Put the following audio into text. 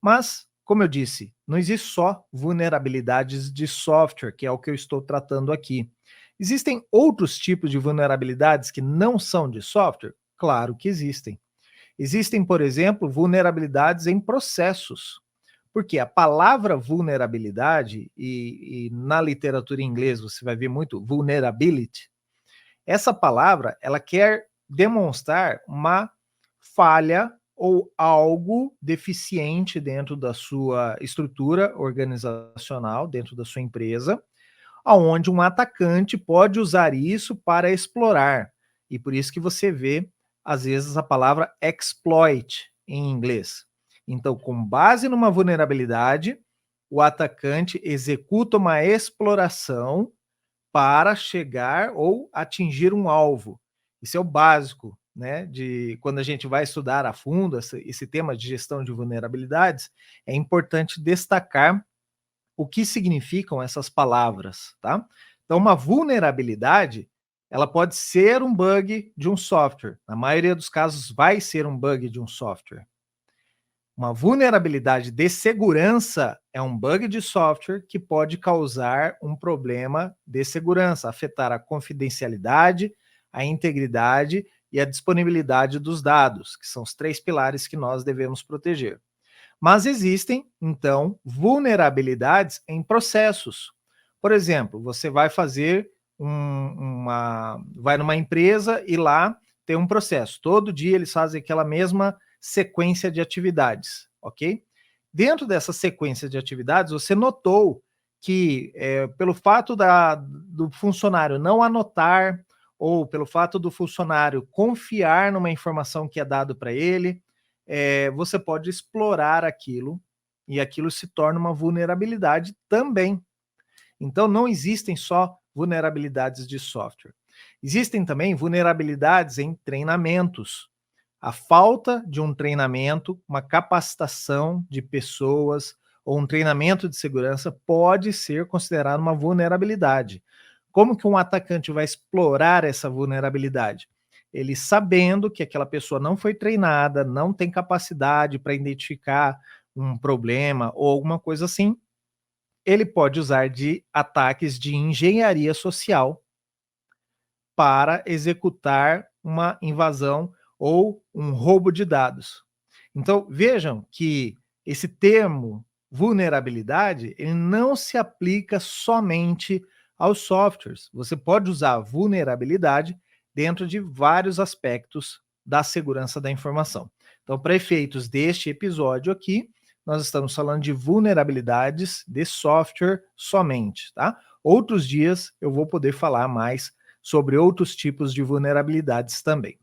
Mas, como eu disse, não existe só vulnerabilidades de software, que é o que eu estou tratando aqui. Existem outros tipos de vulnerabilidades que não são de software? Claro que existem. Existem, por exemplo, vulnerabilidades em processos. Porque a palavra vulnerabilidade, e na literatura em inglês você vai ver muito vulnerability, essa palavra ela quer demonstrar uma falha ou algo deficiente dentro da sua estrutura organizacional, dentro da sua empresa, aonde um atacante pode usar isso para explorar. E por isso que você vê, às vezes, a palavra exploit em inglês. Então, com base numa vulnerabilidade, o atacante executa uma exploração para chegar ou atingir um alvo. Isso é o básico, né? De quando a gente vai estudar a fundo esse tema de gestão de vulnerabilidades, é importante destacar o que significam essas palavras, tá? Então, uma vulnerabilidade, ela pode ser um bug de um software. Na maioria dos casos, vai ser um bug de um software. Uma vulnerabilidade de segurança é um bug de software que pode causar um problema de segurança, afetar a confidencialidade, a integridade e a disponibilidade dos dados, que são os 3 pilares que nós devemos proteger. Mas existem, então, vulnerabilidades em processos. Por exemplo, você vai fazer vai numa empresa e lá tem um processo. Todo dia eles fazem aquela mesma sequência de atividades, ok? Dentro dessa sequência de atividades, você notou que pelo fato do funcionário não anotar ou pelo fato do funcionário confiar numa informação que é dado para ele, você pode explorar aquilo e aquilo se torna uma vulnerabilidade também. Então, não existem só vulnerabilidades de software. Existem também vulnerabilidades em treinamentos. A falta de um treinamento, uma capacitação de pessoas ou um treinamento de segurança pode ser considerado uma vulnerabilidade. Como que um atacante vai explorar essa vulnerabilidade? Ele sabendo que aquela pessoa não foi treinada, não tem capacidade para identificar um problema ou alguma coisa assim, ele pode usar de ataques de engenharia social para executar uma invasão ou um roubo de dados. Então, vejam que esse termo vulnerabilidade, ele não se aplica somente aos softwares. Você pode usar vulnerabilidade dentro de vários aspectos da segurança da informação. Então, para efeitos deste episódio aqui, nós estamos falando de vulnerabilidades de software somente, tá? Outros dias eu vou poder falar mais sobre outros tipos de vulnerabilidades também.